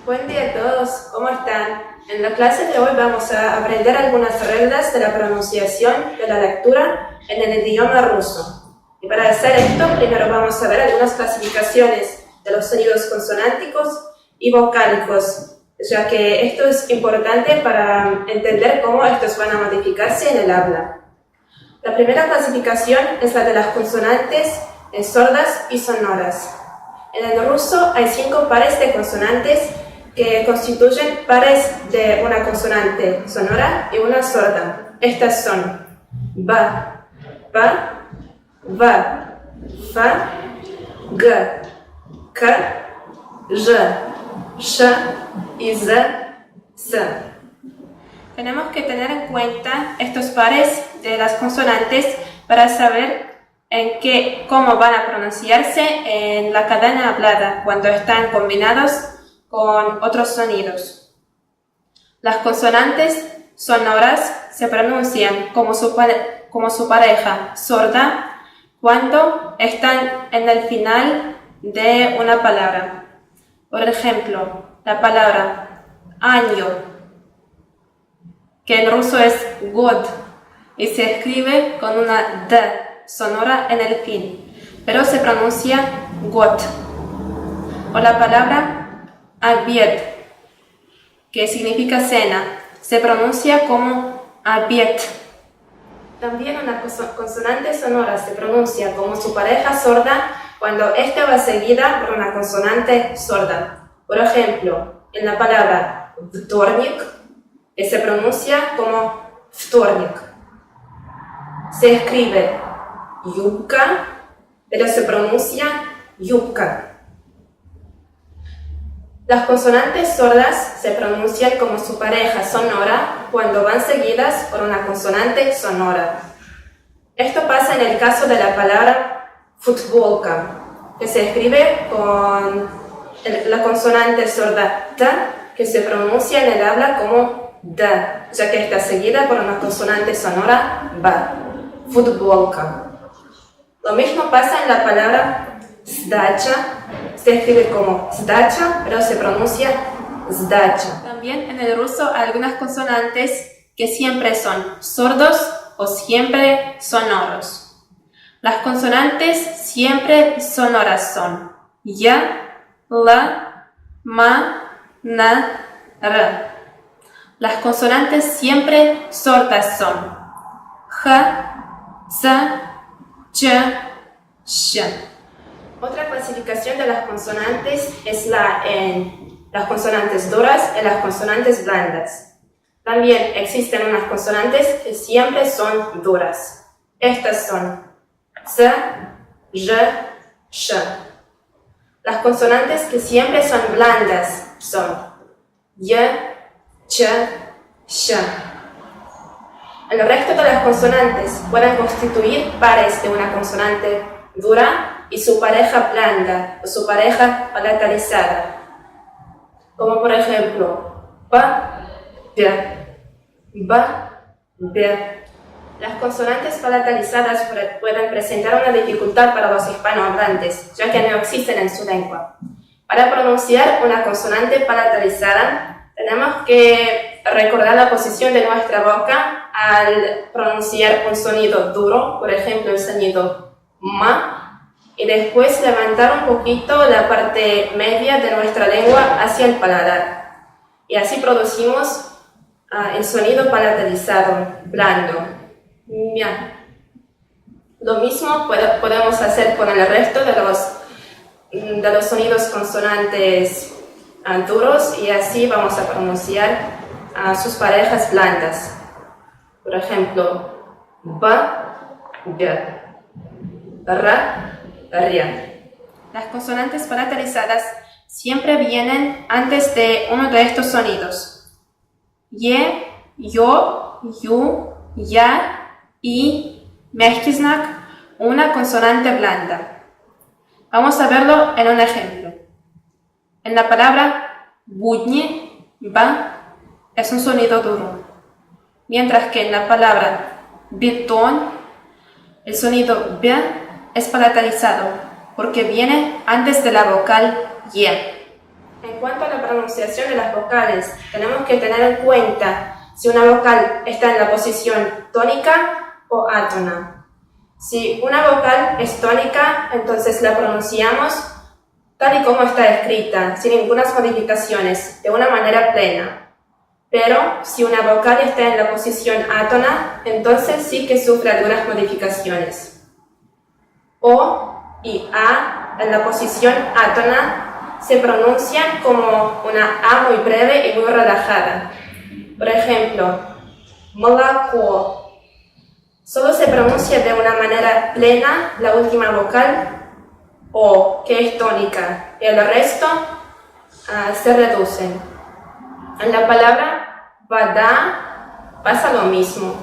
Buen día a todos, ¿cómo están? En la clase de hoy vamos a aprender algunas reglas de la pronunciación de la lectura en el idioma ruso. Y para hacer esto, primero vamos a ver algunas clasificaciones de los sonidos consonánticos y vocálicos, ya que esto es importante para entender cómo estos van a modificarse en el habla. La primera clasificación es la de las consonantes sordas y sonoras. En el ruso hay 5 pares de consonantes que constituyen pares de una consonante sonora y una sorda. Estas son ba, pa, va, fa, g, k, j, sh y z, s. Tenemos que tener en cuenta estos pares de las consonantes para saber cómo van a pronunciarse en la cadena hablada cuando están combinados con otros sonidos. Las consonantes sonoras se pronuncian como su pareja sorda cuando están en el final de una palabra. Por ejemplo, la palabra año, que en ruso es god y se escribe con una d sonora en el fin, pero se pronuncia got. O la palabra abiet, que significa cena, se pronuncia como abiet. También una consonante sonora se pronuncia como su pareja sorda cuando esta va seguida por una consonante sorda. Por ejemplo, en la palabra vtornik, que se pronuncia como vtornik, se escribe yubka, pero se pronuncia yubka. Las consonantes sordas se pronuncian como su pareja sonora cuando van seguidas por una consonante sonora. Esto pasa en el caso de la palabra futbolka, que se escribe con la consonante sorda t, que se pronuncia en el habla como d, ya que está seguida por una consonante sonora ba. Futbolka. Lo mismo pasa en la palabra sdacha, se escribe como sdacha, pero se pronuncia sdacha. También en el ruso hay algunas consonantes que siempre son sordos o siempre sonoros. Las consonantes siempre sonoras son ya, la, ma, na, ra. Las consonantes siempre sordas son ja, za, ch, sh. Otra clasificación de las consonantes es las consonantes duras y las consonantes blandas. También existen unas consonantes que siempre son duras. Estas son z, j, sh. Las consonantes que siempre son blandas son y, ch, sh. El resto de las consonantes pueden constituir pares de una consonante dura y su pareja blanda o su pareja palatalizada. Como por ejemplo, ba, be, ba, be. Las consonantes palatalizadas pueden presentar una dificultad para los hispanohablantes, ya que no existen en su lengua. Para pronunciar una consonante palatalizada, tenemos que recordar la posición de nuestra boca al pronunciar un sonido duro, por ejemplo el sonido ma, y después levantar un poquito la parte media de nuestra lengua hacia el paladar. Y así producimos el sonido palatalizado, blando. Mia. Lo mismo podemos hacer con el resto de los sonidos consonantes duros y así vamos a pronunciar sus parejas blandas. Por ejemplo, ba, be, ra, ria. Las consonantes palatalizadas siempre vienen antes de uno de estos sonidos. Ye, yo, yu, ya y mezhkiznak, una consonante blanda. Vamos a verlo en un ejemplo. En la palabra budni, ba, es un sonido duro, mientras que en la palabra betón, el sonido b es palatalizado, porque viene antes de la vocal ye. En cuanto a la pronunciación de las vocales, tenemos que tener en cuenta si una vocal está en la posición tónica o átona. Si una vocal es tónica, entonces la pronunciamos tal y como está escrita, sin ninguna modificaciones, de una manera plena. Pero si una vocal está en la posición átona, entonces sí que sufre algunas modificaciones. O y A en la posición átona se pronuncian como una A muy breve y muy relajada. Por ejemplo, молоко. Solo se pronuncia de una manera plena la última vocal O, que es tónica, y el resto se reducen. En la palabra вода pasa lo mismo.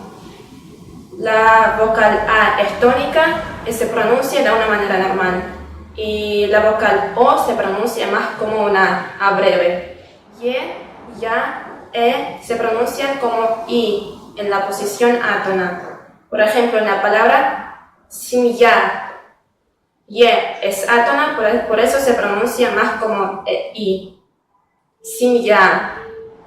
La vocal A es tónica y se pronuncia de una manera normal. Y la vocal O se pronuncia más como una A breve. Y, ya, E se pronuncian como I en la posición átona. Por ejemplo, en la palabra семья, Y es átona, por eso se pronuncia más como I. Семья.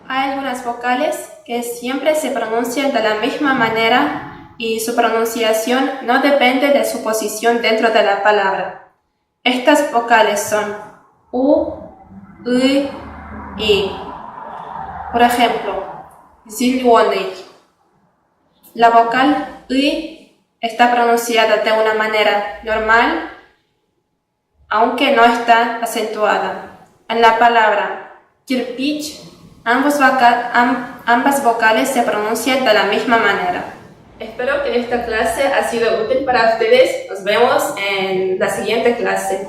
Hay algunas vocales que siempre se pronuncian de la misma manera y su pronunciación no depende de su posición dentro de la palabra. Estas vocales son U, I, I. Por ejemplo, зеленый. La vocal I está pronunciada de una manera normal, aunque no está acentuada. En la palabra кирпич, ambas vocales se pronuncian de la misma manera. Espero que esta clase ha sido útil para ustedes. Nos vemos en la siguiente clase.